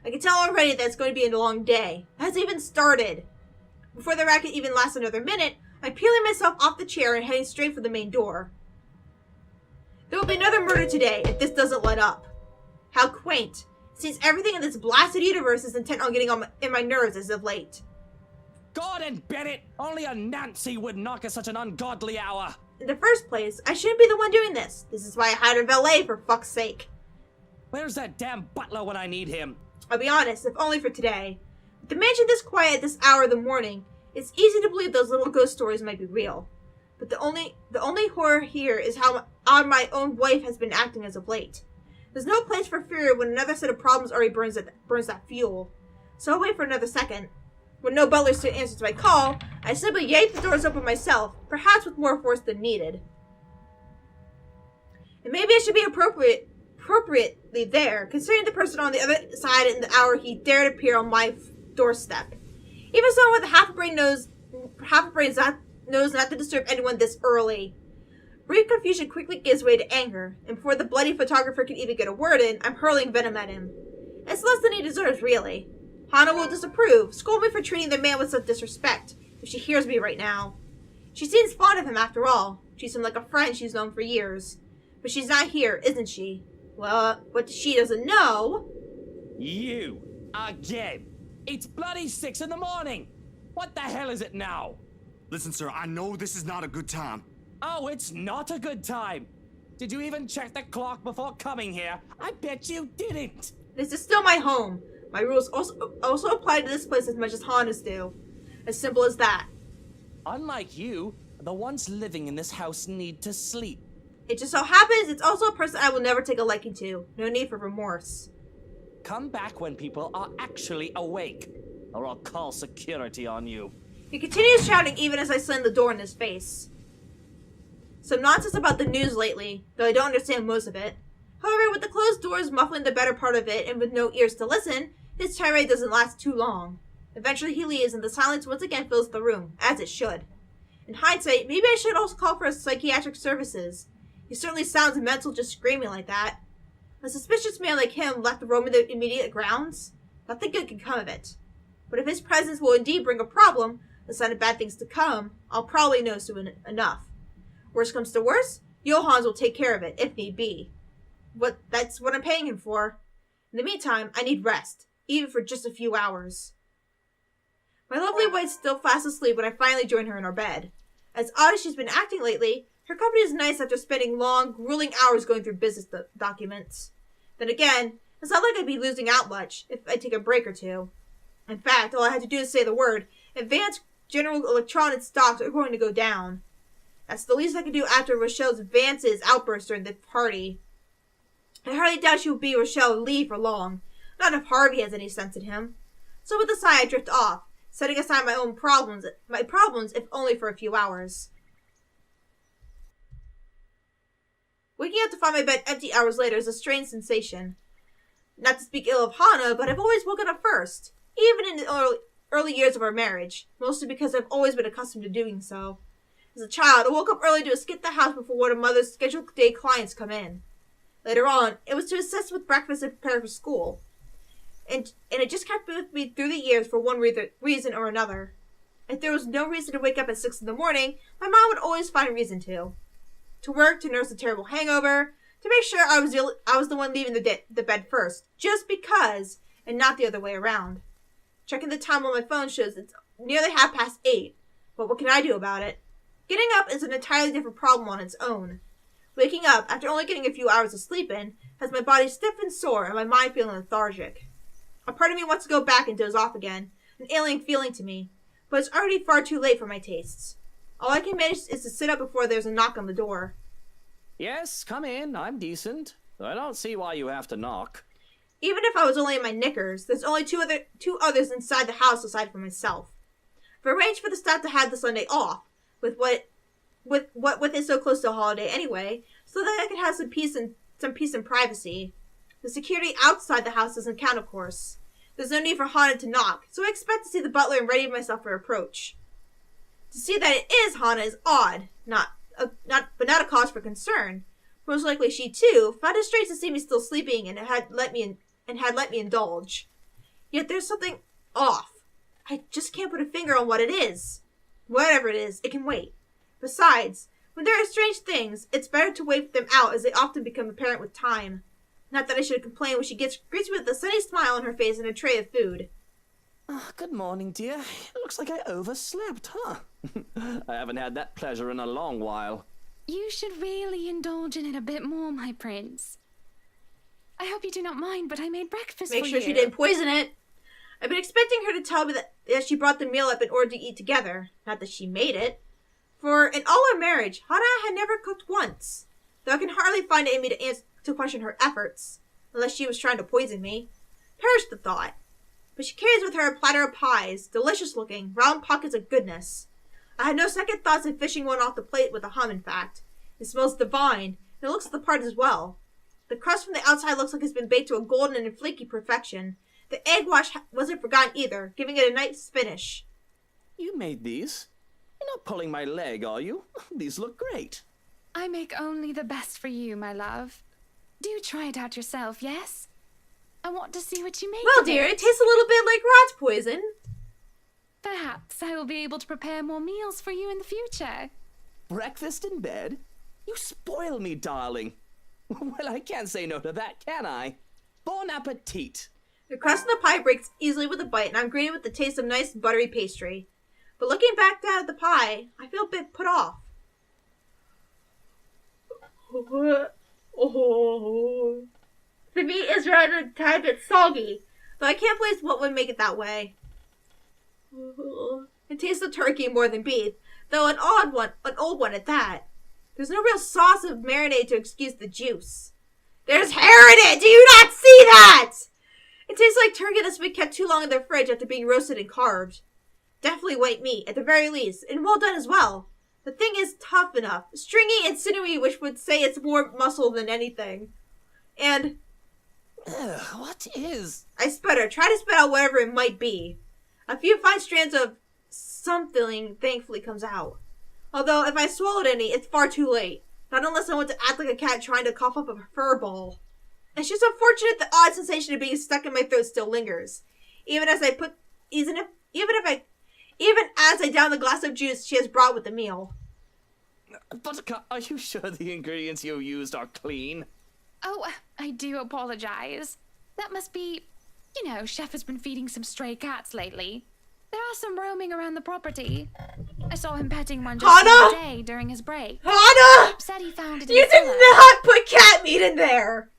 I can tell already that it's going to be a long day. It hasn't even started. Before the racket even lasts another minute, I'm peeling myself off the chair and heading straight for the main door. There will be another murder today if this doesn't let up. How quaint. It seems everything in this blasted universe is intent on getting in my nerves as of late.
Gordon Bennett! Only a Nancy would knock at such an ungodly hour!
In the first place, I shouldn't be the one doing this. This is why I hired a valet, for fuck's sake.
Where's that damn butler when I need him?
I'll be honest, if only for today. With the mansion this quiet at this hour of the morning, it's easy to believe those little ghost stories might be real. But the only horror here is how odd my own wife has been acting as of late. There's no place for fear when another set of problems already burns that fuel. So I'll wait for another second. When no butler answers my call, I simply yank the doors open myself, perhaps with more force than needed. And maybe I should be appropriately there, considering the person on the other side in the hour he dared appear on my doorstep. Even someone with half a brain knows not to disturb anyone this early. Brief confusion quickly gives way to anger, and before the bloody photographer can even get a word in, I'm hurling venom at him. It's less than he deserves, really. Hana will disapprove, scold me for treating the man with such disrespect, if she hears me right now. She seems fond of him after all. Treats him like a friend she's known for years. But she's not here, isn't she? Well, what she doesn't know...
You! Again! It's bloody 6 in the morning! What the hell is it now?
Listen, sir, I know this is not a good time.
Oh, it's not a good time! Did you even check the clock before coming here? I bet you didn't!
This is still my home. My rules also apply to this place as much as Hana's do. As simple as that.
Unlike you, the ones living in this house need to sleep.
It just so happens it's also a person I will never take a liking to. No need for remorse.
Come back when people are actually awake, or I'll call security on you.
He continues shouting even as I slam the door in his face. Some nonsense about the news lately, though I don't understand most of it. However, with the closed doors muffling the better part of it and with no ears to listen, his tirade doesn't last too long. Eventually he leaves and the silence once again fills the room, as it should. In hindsight, maybe I should also call for psychiatric services. He certainly sounds mental just screaming like that. A suspicious man like him left to roam in the immediate grounds? Nothing good can come of it. But if his presence will indeed bring a problem, a sign of bad things to come, I'll probably know soon enough. Worst comes to worst, Johans will take care of it, if need be. That's what I'm paying him for. In the meantime, I need rest, even for just a few hours. My lovely wife's still fast asleep when I finally join her in our bed. As odd as she's been acting lately, her company is nice after spending long, grueling hours going through business documents. Then again, it's not like I'd be losing out much if I take a break or two. In fact, all I had to do is say the word, advanced general electronic stocks are going to go down. That's the least I could do after Rochelle's advances outburst during the party. I hardly doubt she will be Rochelle and leave for long. Not if Harvey has any sense in him. So with a sigh I drift off, setting aside my problems if only for a few hours. Waking up to find my bed empty hours later is a strange sensation. Not to speak ill of Hana, but I've always woken up first, even in the early years of our marriage, mostly because I've always been accustomed to doing so. As a child, I woke up early to skip the house before one of Mother's scheduled day clients come in. Later on, it was to assist with breakfast and prepare for school. And it just kept with me through the years for one reason or another. If there was no reason to wake up at 6 in the morning, my mom would always find a reason to. To work, to nurse a terrible hangover, to make sure I was the one leaving the bed first, just because, and not the other way around. Checking the time on my phone shows it's nearly 8:30, but what can I do about it? Getting up is an entirely different problem on its own. Waking up, after only getting a few hours of sleep in, has my body stiff and sore and my mind feeling lethargic. A part of me wants to go back and doze off again, an alien feeling to me, but it's already far too late for my tastes. All I can manage is to sit up before there's a knock on the door.
Yes, come in. I'm decent. I don't see why you have to knock.
Even if I was only in my knickers, there's only two others inside the house aside from myself. I've arranged for the staff to have the Sunday off, with it so close to a holiday anyway, so that I could have some peace and privacy. The security outside the house doesn't count, of course. There's no need for Hana to knock, so I expect to see the butler and ready myself for approach. To see that it is Hana is odd, but not a cause for concern. Most likely she too found it strange to see me still sleeping and had let me indulge. Yet there's something off. I just can't put a finger on what it is. Whatever it is, it can wait. Besides, when there are strange things, it's better to wait them out as they often become apparent with time. Not that I should complain when she greets me with a sunny smile on her face and a tray of food.
Good morning, dear. It looks like I overslept, huh? I haven't had that pleasure in a long while.
You should really indulge in it a bit more, my prince. I hope you do not mind, but I made breakfast
Make
for
sure
you.
she didn't poison it. I've been expecting her to tell me that she brought the meal up in order to eat together. Not that she made it. For in all our marriage, Hana had never cooked once. Though I can hardly find it in me to question her efforts. Unless she was trying to poison me. Perish the thought. But she carries with her a platter of pies, delicious looking, round pockets of goodness. I had no second thoughts of fishing one off the plate with a hum, in fact. It smells divine, and it looks the part as well. The crust from the outside looks like it's been baked to a golden and flaky perfection. The egg wash wasn't forgotten either, giving it a nice finish.
You made these? You're not pulling my leg, are you? These look great.
I make only the best for you, my love. Do try it out yourself, yes? I want to see what you make
Well,
of
dear,
it.
it tastes a little bit like rat's poison.
Perhaps I will be able to prepare more meals for you in the future.
Breakfast in bed? You spoil me, darling. Well, I can't say no to that, can I? Bon appetit.
The crust of the pie breaks easily with a bite, and I'm greeted with the taste of nice buttery pastry. But looking back down at the pie, I feel a bit put off. The meat is rather a tad bit soggy, though I can't place what would make it that way. It tastes of turkey more than beef, though an old one at that. There's no real sauce of marinade to excuse the juice. There's hair in it! Do you not see that? It tastes like turkey that's been kept too long in the fridge after being roasted and carved. Definitely white meat, at the very least, and well done as well. The thing is tough enough, stringy and sinewy, which would say it's more muscle than anything. And
What is?
I sputter, try to spit out whatever it might be. A few fine strands of something thankfully comes out. Although, if I swallowed any, it's far too late. Not unless I want to act like a cat trying to cough up a fur ball. It's just unfortunate the odd sensation of being stuck in my throat still lingers. Even as I down the glass of juice she has brought with the meal.
Buttercup, are you sure the ingredients you used are clean?
Oh, I do apologize. That must be... You know, Chef has been feeding some stray cats lately. There are some roaming around the property. I saw him petting one just the
Hana!
other day during his break.
Hana!
Said he found it in
You
the
did
cellar.
not put cat meat in there!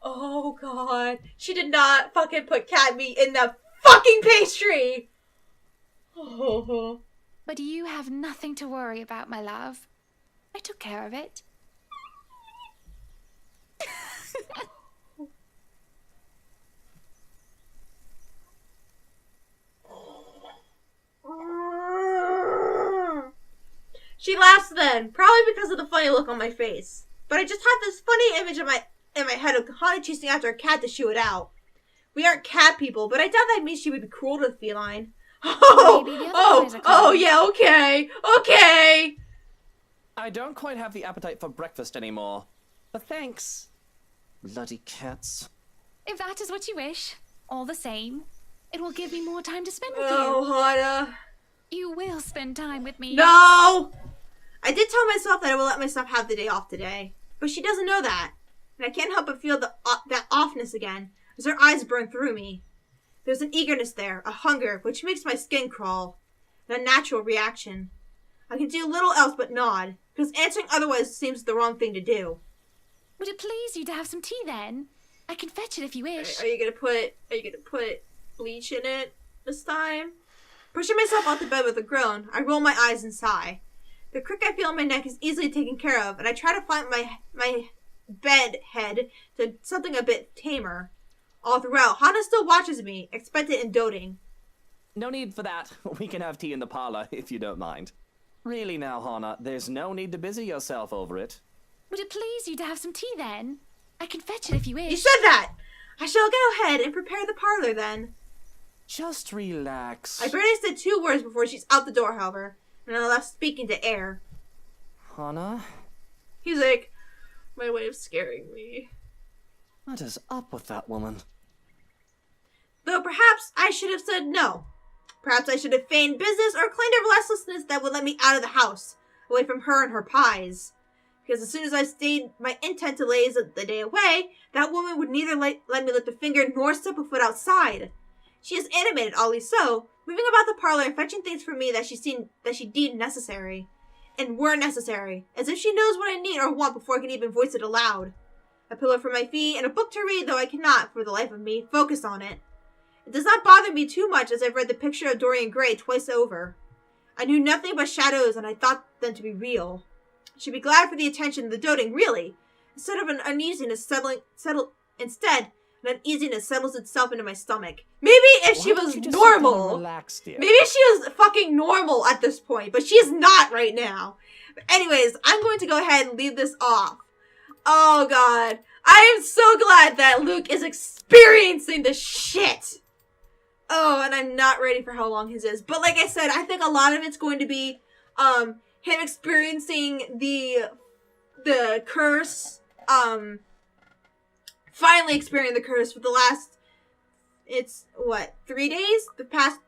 Oh god. She did not fucking put cat meat in the fucking pastry! Oh.
But you have nothing to worry about, my love. I took care of it.
She laughs then, probably because of the funny look on my face. But I just had this funny image in my head of Hana chasing after a cat to shoo it out. We aren't cat people, but I doubt that means she would be cruel to the feline.
Maybe the other boys are
Oh,
coming.
yeah, okay.
I don't quite have the appetite for breakfast anymore. But thanks. Bloody cats.
If that is what you wish, all the same, it will give me more time to spend with
Oh, Hana.
you. You will spend time with me.
No! I did tell myself that I will let myself have the day off today, but she doesn't know that, and I can't help but feel that offness again as her eyes burn through me. There's an eagerness there, a hunger, which makes my skin crawl, an unnatural reaction. I can do little else but nod, because answering otherwise seems the wrong thing to do.
Would it please you to have some tea then? I can fetch it if you wish.
Are you gonna put bleach in it this time? Pushing myself off the bed with a groan, I roll my eyes and sigh. The crick I feel in my neck is easily taken care of, and I try to find my bed head to something a bit tamer. All throughout, Hana still watches me, expectant and doting.
No need for that. We can have tea in the parlor, if you don't mind. Really now, Hana, there's no need to busy yourself over it.
Would it please you to have some tea then? I can fetch it if you wish.
You said that! I shall go ahead and prepare the parlor then.
Just relax.
I barely said 2 words before she's out the door, however, and I'm left speaking to air.
Hana?
He's like, my way of scaring me.
What is up with that woman?
Though perhaps I should have said no. Perhaps I should have feigned business or claimed a restlessness that would let me out of the house, away from her and her pies. Because as soon as I stated my intent to laze the day away, that woman would neither let me lift a finger nor step a foot outside. She is animated, oddly so, moving about the parlor and fetching things for me that she deemed necessary. And were necessary. As if she knows what I need or want before I can even voice it aloud. A pillow for my feet and a book to read, though I cannot, for the life of me, focus on it. It does not bother me too much as I've read the picture of Dorian Gray twice over. I knew nothing but shadows and I thought them to be real. I should be glad for the attention and the doting, really. Instead of an uneasiness instead, an uneasiness settles itself into my stomach. Maybe if she was normal.
Relax, dear.
Maybe she was fucking normal at this point, but she is not right now. But anyways, I'm going to go ahead and leave this off. Oh god. I am so glad that Luke is experiencing the shit. Oh, and I'm not ready for how long his is. But like I said, I think a lot of it's going to be him experiencing the curse, finally experiencing the curse for the last, it's what, 3 days? The past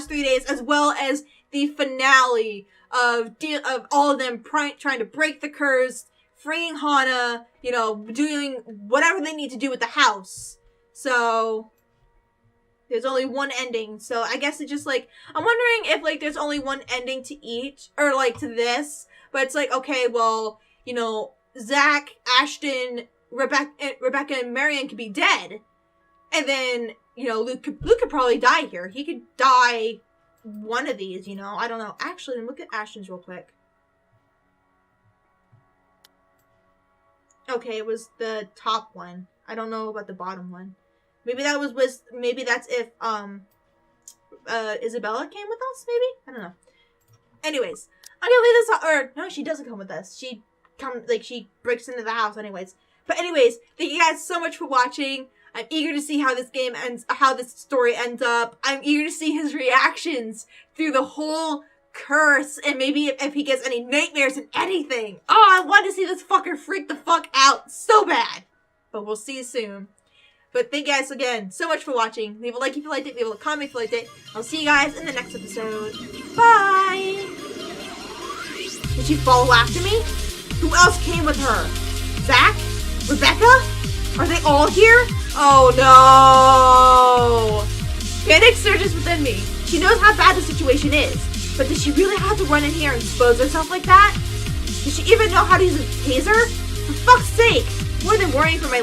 3 days, as well as the finale of all of them trying to break the curse, freeing Hana, you know, doing whatever they need to do with the house. So there's only one ending, so I guess it's just like, I'm wondering if like there's only one ending to each, or like to this, but it's like, okay, well, you know, Zach, Ashton, Rebecca and Marion could be dead, and then, you know, Luke could probably die here. He could die one of these, you know, I don't know. Actually, look at Ashton's real quick. Okay, it was the top one. I don't know about the bottom one. Maybe that was maybe that's if Isabella came with us, maybe? I don't know. Anyways, I'm gonna leave this, or no, she doesn't come with us. She breaks into the house anyways. But anyways, thank you guys so much for watching. I'm eager to see how this game ends, how this story ends up. I'm eager to see his reactions through the whole curse, and maybe if he gets any nightmares and anything. Oh, I want to see this fucker freak the fuck out so bad. But we'll see you soon. But thank you guys again so much for watching. Leave a like if you liked it. Leave a comment if you liked it. I'll see you guys in the next episode. Bye! Did she follow after me? Who else came with her? Zach? Rebecca? Are they all here? Oh no! Panic surges within me. She knows how bad the situation is. But does she really have to run in here and expose herself like that? Does she even know how to use a taser? For fuck's sake! More than worrying for my